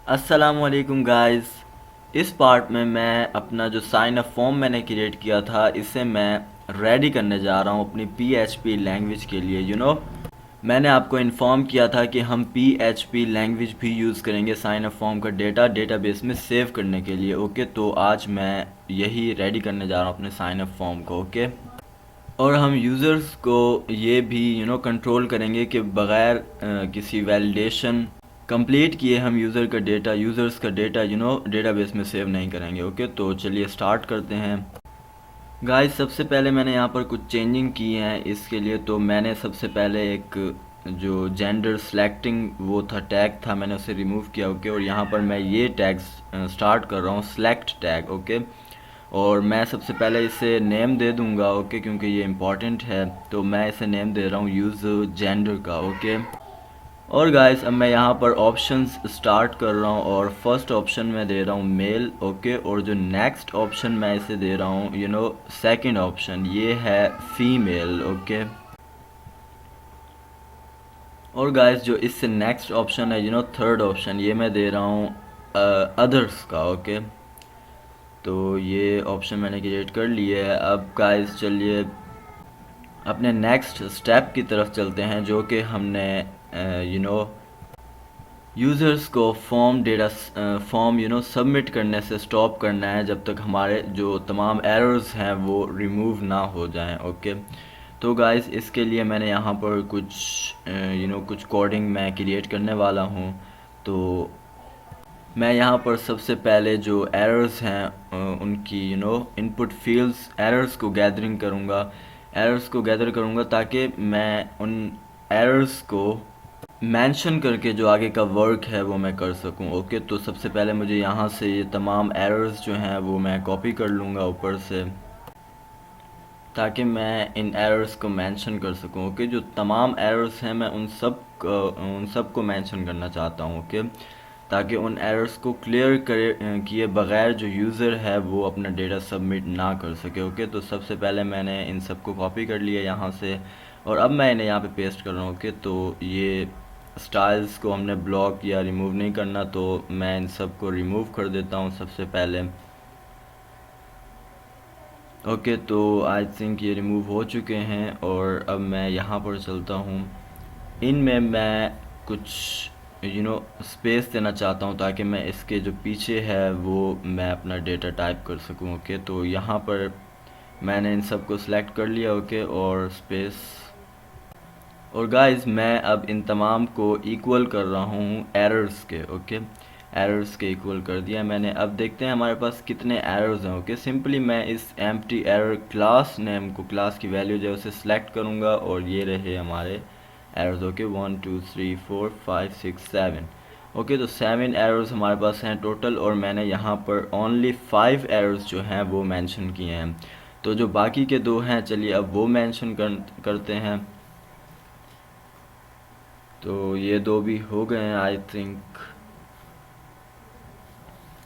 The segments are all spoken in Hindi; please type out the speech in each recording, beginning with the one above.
अस्सलामुअलैकुम गाइस। इस पार्ट में मैं अपना जो साइन अप फॉर्म मैंने क्रिएट किया था इसे मैं रेडी करने जा रहा हूँ अपनी पीएचपी लैंग्वेज के लिए। मैंने आपको इन्फॉर्म किया था कि हम पीएचपी लैंग्वेज भी यूज़ करेंगे साइन अप फॉर्म का डेटा डेटाबेस में सेव करने के लिए। ओके, तो आज मैं यही रेडी करने जा रहा हूँ अपने साइन अप फॉर्म को। ओके, और हम यूज़र्स को ये भी कंट्रोल करेंगे कि बग़ैर किसी वैलिडेशन कंप्लीट किए हम यूज़र्स का डेटा डेटाबेस में सेव नहीं करेंगे। ओके, तो चलिए स्टार्ट करते हैं। गाइस, सबसे पहले मैंने यहाँ पर कुछ चेंजिंग की हैं इसके लिए। तो मैंने सबसे पहले एक जो जेंडर सेलेक्टिंग वो था टैग था, मैंने उसे रिमूव किया। ओके, और यहाँ पर मैं ये टैग स्टार्ट कर रहा हूँ, सेलेक्ट टैग। ओके, और मैं सबसे पहले इसे नेम दे दूंगा। ओके, क्योंकि ये इम्पॉर्टेंट है तो मैं इसे नेम दे रहा हूँ यूज़ जेंडर का। ओके, और गाइस अब मैं यहाँ पर ऑप्शंस स्टार्ट कर रहा हूँ और फर्स्ट ऑप्शन मैं दे रहा हूँ मेल। ओके, और जो नेक्स्ट ऑप्शन मैं इसे दे रहा हूँ सेकंड ऑप्शन ये है फीमेल। ओके, और गाइस जो इससे नेक्स्ट ऑप्शन है थर्ड ऑप्शन ये मैं दे रहा हूँ अदर्स का। ओके, तो ये ऑप्शन मैंने क्रिएट कर लिया है। अब गाइस चलिए अपने नेक्स्ट स्टेप की तरफ चलते हैं, जो कि हमने यू नो यूज़र्स को फॉर्म सबमिट करने से स्टॉप करना है जब तक हमारे जो तमाम एरर्स हैं वो रिमूव ना हो जाएं। ओके, तो गाइस इसके लिए मैंने यहाँ पर कुछ कोडिंग मैं क्रिएट करने वाला हूँ। तो मैं यहाँ पर सबसे पहले जो एरर्स हैं उनकी इनपुट फील्ड्स एरर्स को गैदर करूँगा ताकि मैं उन एरर्स को मेंशन करके जो आगे का वर्क है वो मैं कर सकूं। ओके, तो सबसे पहले मुझे यहाँ से ये तमाम एरर्स जो हैं वो मैं कॉपी कर लूँगा ऊपर से, ताकि मैं इन एरर्स को मेंशन कर सकूं। ओके, जो तमाम एरर्स हैं मैं उन सब को मेंशन करना चाहता हूं। ओके, ताकि उन एरर्स को क्लियर किए बगैर जो यूज़र है वो अपना डेटा सबमिट ना कर सके। ओके, तो सबसे पहले मैंने इन सब को कॉपी कर लिया यहाँ से और अब मैं इन्हें यहाँ पे पेस्ट कर रहा हूँ। ओके, तो ये स्टाइल्स को हमने ब्लॉक या रिमूव नहीं करना, तो मैं इन सब को रिमूव कर देता हूँ सबसे पहले। ओके, तो आई थिंक ये रिमूव हो चुके हैं और अब मैं यहाँ पर चलता हूँ। इनमें मैं कुछ स्पेस देना चाहता हूँ ताकि मैं इसके जो पीछे है वो मैं अपना डेटा टाइप कर सकूँ। ओके, तो यहाँ पर मैंने इन सब को सिलेक्ट कर लिया। ओके, और स्पेस, और गाइस मैं अब इन तमाम को इक्वल कर रहा हूँ एरर्स के। ओके, एरर्स के इक्वल कर दिया मैंने। अब देखते हैं हमारे पास कितने एरर्स हैं। ओके, सिंपली मैं इस एम्प्टी एरर क्लास नेम को, क्लास की वैल्यू जो है उसे सिलेक्ट करूँगा और ये रहे हमारे एरर्स। ओके, 1 2 3 4 5 6 7। ओके, तो 7 एरर्स हमारे पास हैं टोटल, और मैंने यहाँ पर ओनली 5 एरर्स जो हैं वो मेंशन किए हैं। तो जो बाकी के दो हैं चलिए अब वो मेंशन करते हैं। तो ये दो भी हो गए हैं आई थिंक,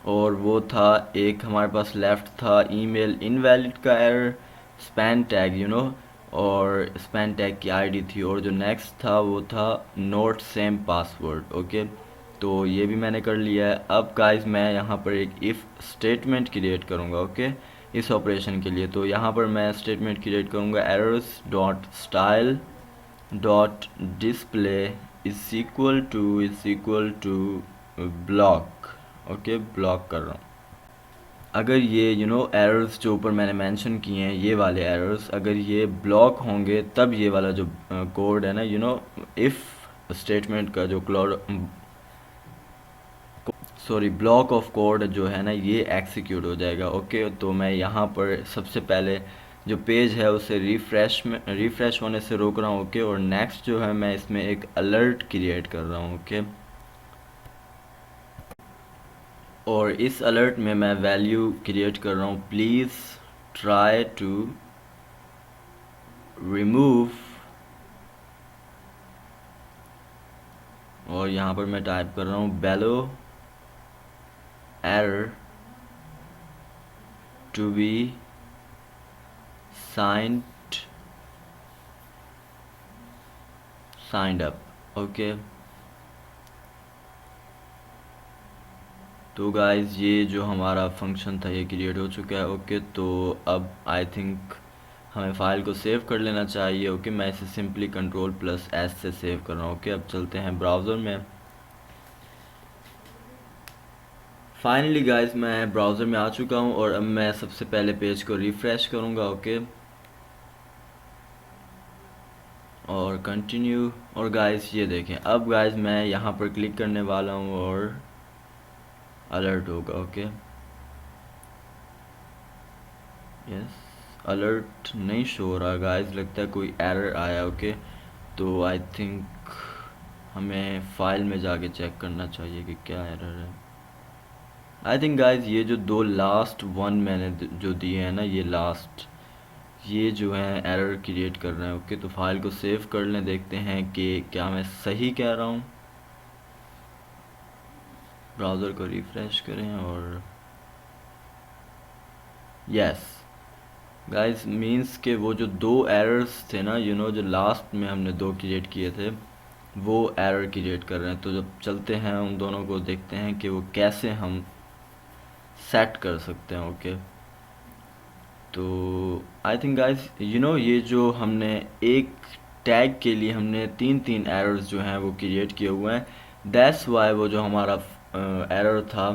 और वो था एक हमारे पास लेफ्ट था ईमेल इनवैलिड का एरर, स्पैन टैग और स्पैन टैग की आईडी थी, और जो नेक्स्ट था वो था नोट सेम पासवर्ड। ओके, तो ये भी मैंने कर लिया है। अब गाइस मैं यहाँ पर एक इफ़ स्टेटमेंट क्रिएट करूँगा। ओके, इस ऑपरेशन के लिए तो यहाँ पर मैं स्टेटमेंट क्रिएट करूँगा errors dot style dot display is equal to block. Okay, block कर रहा हूँ। अगर ये एरर्स जो ऊपर मैंने मेंशन किए हैं ये वाले एरर्स अगर ये ब्लॉक होंगे तब ये वाला जो कोड है ना इफ़ स्टेटमेंट का जो ब्लॉक ऑफ कोड जो है ना ये एग्जीक्यूट हो जाएगा। ओके, तो मैं यहाँ पर सबसे पहले जो पेज है उसे रिफ़्रेश होने से रोक रहा हूँ। ओके, और नेक्स्ट जो है मैं इसमें एक अलर्ट क्रिएट कर रहा हूँ। ओके, और इस अलर्ट में मैं वैल्यू क्रिएट कर रहा हूँ प्लीज़ ट्राई टू रिमूव, और यहाँ पर मैं टाइप कर रहा हूँ below error to be signed up. Okay, तो गाइस ये जो हमारा फंक्शन था ये क्रिएट हो चुका है। ओके, तो अब आई थिंक हमें फ़ाइल को सेव कर लेना चाहिए। ओके, मैं इसे सिंपली Ctrl+S से सेव कर रहा हूँ। ओके, अब चलते हैं ब्राउज़र में। फाइनली गाइस मैं ब्राउज़र में आ चुका हूँ और अब मैं सबसे पहले पेज को रिफ़्रेश करूँगा। ओके, और कंटिन्यू। और गाइस ये देखें, अब गाइस मैं यहाँ पर क्लिक करने वाला हूँ और अलर्ट होगा। ओके, यस, अलर्ट नहीं शो हो रहा गाइस, लगता है कोई एरर आया। ओके, तो आई थिंक हमें फ़ाइल में जाके चेक करना चाहिए कि क्या एरर है। आई थिंक गाइस ये जो दो लास्ट वन मैंने जो दिए हैं ना, ये लास्ट ये जो है एरर क्रिएट कर रहे हैं। ओके, तो फाइल को सेव कर लें, देखते हैं कि क्या मैं सही कह रहा हूँ। ब्राउज़र को रिफ़्रेश करें और यस गाइस, मींस के वो जो दो एरर्स थे ना, जो लास्ट में हमने दो क्रिएट किए थे, वो एरर क्रिएट कर रहे हैं। तो जब चलते हैं उन दोनों को देखते हैं कि वो कैसे हम सेट कर सकते हैं। ओके, तो आई थिंक गाइस ये जो हमने एक टैग के लिए हमने तीन एरर्स जो हैं वो क्रिएट किए हुए हैं। दैट्स वाई वो जो हमारा एरर था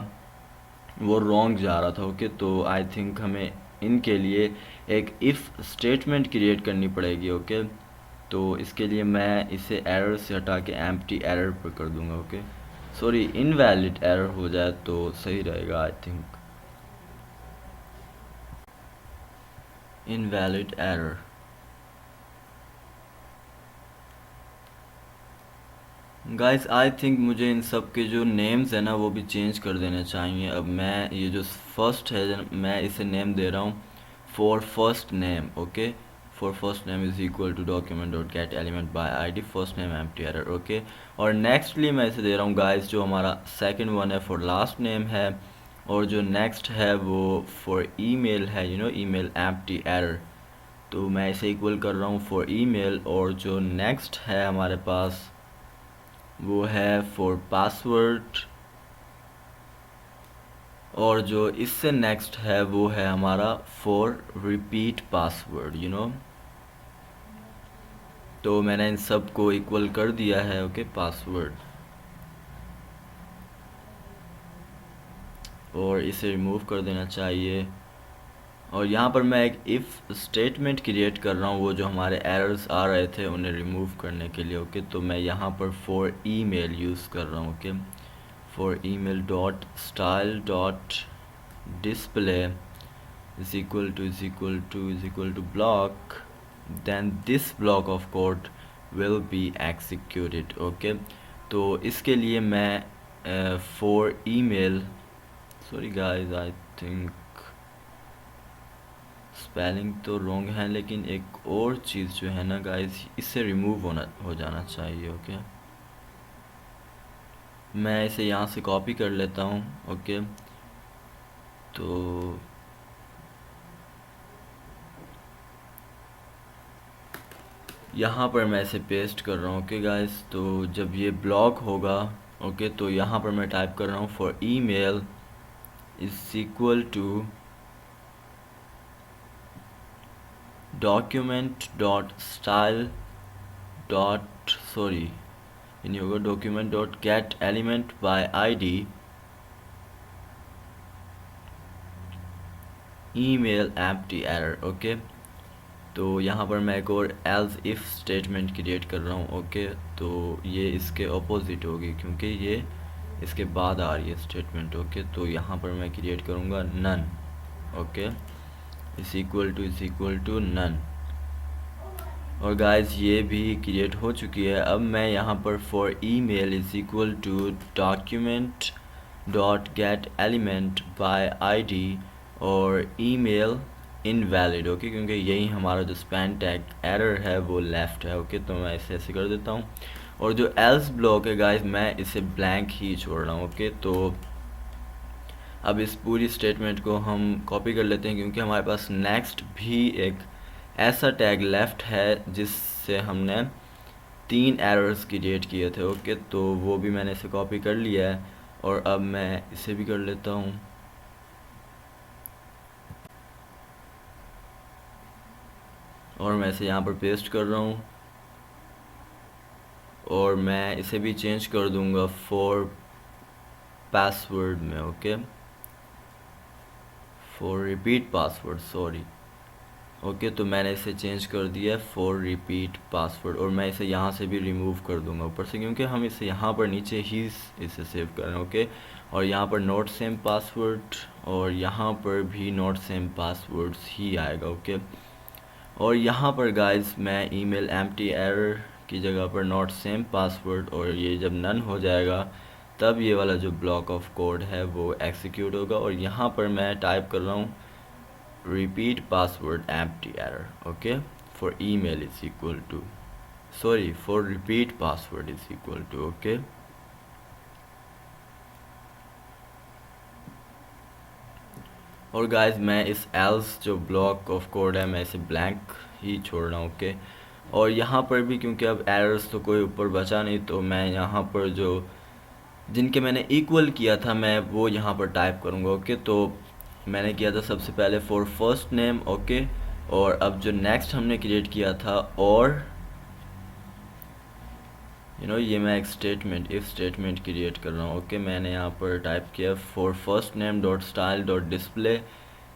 वो रॉन्ग जा रहा था। ओके, तो आई थिंक हमें इनके लिए एक इफ़ स्टेटमेंट क्रिएट करनी पड़ेगी। ओके, तो इसके लिए मैं इसे एरर से हटा के एम्प्टी एरर पर कर दूंगा। ओके, सॉरी, इनवैलिड एरर हो जाए तो सही रहेगा। I think invalid error. Guys I think मुझे इन सब के जो नेम्स है ना वो भी चेंज कर देने चाहिए। अब मैं ये जो फर्स्ट है मैं इसे नेम दे रहा हूँ for first name. Okay, for first name is equal to document dot get element by ID first name empty error. Okay, और नेक्स्टली मैं इसे दे रहा हूँ गाइस जो हमारा सेकंड वन है फॉर लास्ट नेम है, और जो नेक्स्ट है वो फॉर ईमेल है, ईमेल एम्प्टी एरर। तो मैं इसे इक्वल कर रहा हूँ फॉर ईमेल, और जो नेक्स्ट है हमारे पास वो है फॉर पासवर्ड, और जो इससे नेक्स्ट है वो है हमारा फॉर रिपीट पासवर्ड। तो मैंने इन सब को इक्वल कर दिया है। ओके, पासवर्ड, और इसे रिमूव कर देना चाहिए। और यहाँ पर मैं एक इफ़ स्टेटमेंट क्रिएट कर रहा हूँ वो जो हमारे एरर्स आ रहे थे उन्हें रिमूव करने के लिए। ओके, तो मैं यहाँ पर फॉर ईमेल यूज़ कर रहा हूँ। Okay, for email dot style dot display is equal to block, then this block of code will be executed। Okay, तो इसके लिए मैं for email, sorry guys I think spelling तो रॉन्ग है, लेकिन एक और चीज़ जो है ना गाइस इससे रिमूव हो जाना चाहिए। ओके, मैं इसे यहाँ से कॉपी कर लेता हूँ। ओके, तो यहाँ पर मैं इसे पेस्ट कर रहा हूँ। ओके गाइस, तो जब ये ब्लॉक होगा, ओके, तो यहाँ पर मैं टाइप कर रहा हूँ for email is equal to document dot style dot sorry इन होगा document dot get element by ID email empty error. Okay, तो यहाँ पर मैं एक और एल्स इफ स्टेटमेंट क्रिएट कर रहा हूँ। ओके, तो ये इसके ऑपोजिट होगी क्योंकि ये इसके बाद आ रही है स्टेटमेंट। ओके, तो यहाँ पर मैं क्रिएट करूँगा none. Okay, is equal to none, और गाइस ये भी क्रिएट हो चुकी है। अब मैं यहाँ पर for email is equal to document dot get element by ID और ईमेल इनवैलिड। ओके, क्योंकि यही हमारा जो स्पैन टैग एरर है वो लेफ़्ट है। ओके, तो मैं इसे ऐसे कर देता हूँ, और जो एल्स ब्लॉक है गाइस मैं इसे ब्लैंक ही छोड़ रहा हूँ। ओके, तो अब इस पूरी स्टेटमेंट को हम कॉपी कर लेते हैं क्योंकि हमारे पास नेक्स्ट भी एक ऐसा टैग लेफ़्ट है जिससे हमने 3 एरर्स क्रिएट किए थे। ओके, तो वो भी मैंने इसे कॉपी कर लिया है, और अब मैं इसे भी कर लेता हूँ। और मैं इसे यहाँ पर पेस्ट कर रहा हूँ और मैं इसे भी चेंज कर दूँगा फॉर पासवर्ड में, okay, for repeat password, sorry. Okay, तो मैंने इसे चेंज कर दिया फॉर रिपीट पासवर्ड और मैं इसे यहाँ से भी रिमूव कर दूंगा ऊपर से, क्योंकि हम इसे यहाँ पर नीचे ही इसे सेव कर रहे हैं। ओके, और यहाँ पर नॉट सेम पासवर्ड और यहाँ पर भी नॉट सेम पासवर्ड्स ही आएगा। ओके, और यहाँ पर गाइस मैं ईमेल एम्प्टी एरर की जगह पर नॉट सेम पासवर्ड, और ये जब नन हो जाएगा तब ये वाला जो ब्लॉक ऑफ कोड है वो एग्जीक्यूट होगा। और यहाँ पर मैं टाइप कर रहा हूँ repeat password empty error, okay, for email is equal to, sorry, for repeat password is equal to, okay। और गाइस मैं इस else जो ब्लॉक ऑफ कोड है मैं इसे ब्लैंक ही छोड़ रहा हूँ। ओके, और यहाँ पर भी क्योंकि अब एरर्स तो कोई ऊपर बचा नहीं, तो मैं यहाँ पर जो जिनके मैंने इक्वल किया था मैं वो यहाँ पर टाइप करूँगा। ओके, तो मैंने किया था सबसे पहले फॉर फर्स्ट नेम, ओके, और अब जो नेक्स्ट हमने क्रिएट किया था, और ये मैं एक स्टेटमेंट, इफ स्टेटमेंट क्रिएट कर रहा हूँ। ओके, मैंने यहाँ पर टाइप किया for first name dot style dot display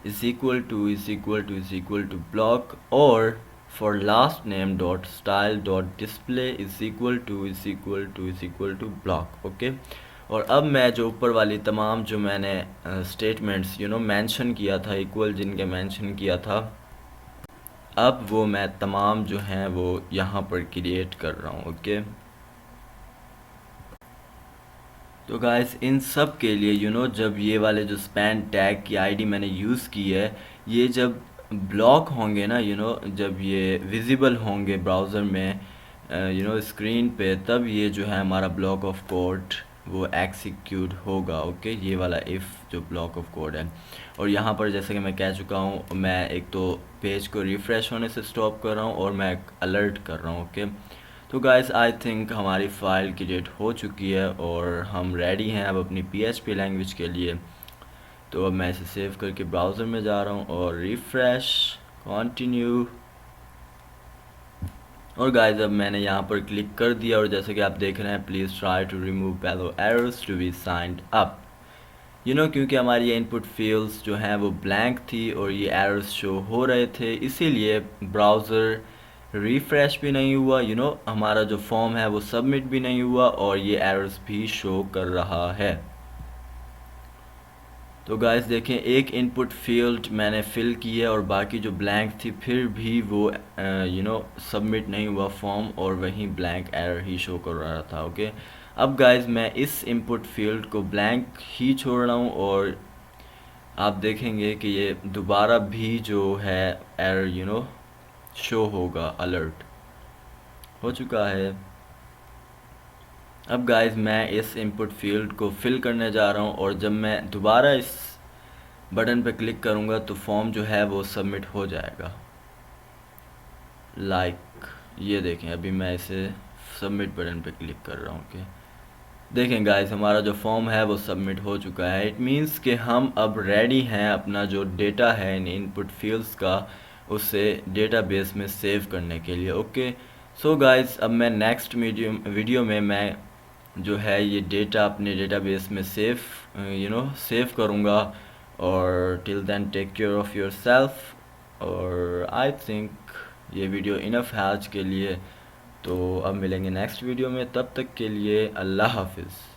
is equal to block, और for last name dot style dot display is equal to block. Okay, और अब मैं जो ऊपर वाली तमाम जो मैंने स्टेटमेंट्स मेंशन किया था, इक्वल जिनके मेंशन किया था, अब वो मैं तमाम जो हैं वो यहाँ पर क्रिएट कर रहा हूँ। ओके, तो गाइस इन सब के लिए जब ये वाले जो स्पैन टैग की आईडी मैंने यूज़ की है, ये जब ब्लॉक होंगे ना, जब ये विजिबल होंगे ब्राउज़र में स्क्रीन पे, तब ये जो है हमारा ब्लॉक ऑफ कोड वो एग्जीक्यूट होगा। ओके, ये वाला इफ़ जो ब्लॉक ऑफ कोड है। और यहाँ पर जैसे कि मैं कह चुका हूँ, मैं एक तो पेज को रिफ़्रेश होने से स्टॉप कर रहा हूँ और मैं अलर्ट कर रहा हूँ। ओके, तो गाइस आई थिंक हमारी फ़ाइल क्रिएट हो चुकी है और हम रेडी हैं अब अपनी PHP लैंग्वेज के लिए। तो अब मैं इसे सेव करके ब्राउज़र में जा रहा हूँ और रिफ़्रेश, कंटिन्यू, और गाइस अब मैंने यहाँ पर क्लिक कर दिया और जैसे कि आप देख रहे हैं, please try to remove below errors to be signed up. क्योंकि हमारी ये इनपुट फील्ड्स जो हैं वो ब्लैंक थी और ये एरर्स शो हो रहे थे, इसीलिए ब्राउज़र रिफ़्रेश भी नहीं हुआ, हमारा जो फॉर्म है वो सबमिट भी नहीं हुआ और ये एरर्स भी शो कर रहा है। तो गाइस देखें, एक इनपुट फील्ड मैंने फ़िल की है और बाकी जो ब्लैंक थी, फिर भी वो सबमिट नहीं हुआ फॉर्म और वहीं ब्लैंक एरर ही शो कर रहा था। ओके, अब गाइस मैं इस इनपुट फील्ड को ब्लैंक ही छोड़ रहा हूँ और आप देखेंगे कि ये दोबारा भी जो है एरर शो होगा, अलर्ट हो चुका है। अब गाइस मैं इस इनपुट फील्ड को फिल करने जा रहा हूँ और जब मैं दोबारा इस बटन पर क्लिक करूँगा तो फॉर्म जो है वो सबमिट हो जाएगा। ये देखें, अभी मैं इसे सबमिट बटन पे क्लिक कर रहा हूँ कि देखें गाइस हमारा जो फॉर्म है वो सबमिट हो चुका है। इट मीन्स कि हम अब रेडी हैं अपना जो डेटा है इन इनपुट फील्ड्स का, उसे डेटाबेस में सेव करने के लिए। ओके, सो गाइस अब मैं नेक्स्ट वीडियो में मैं जो है ये डेटा अपने डेटाबेस में सेव करूँगा। और till then take care of your self. और आई थिंक ये वीडियो इनफ है आज के लिए, तो अब मिलेंगे नेक्स्ट वीडियो में, तब तक के लिए अल्लाह हाफिज़।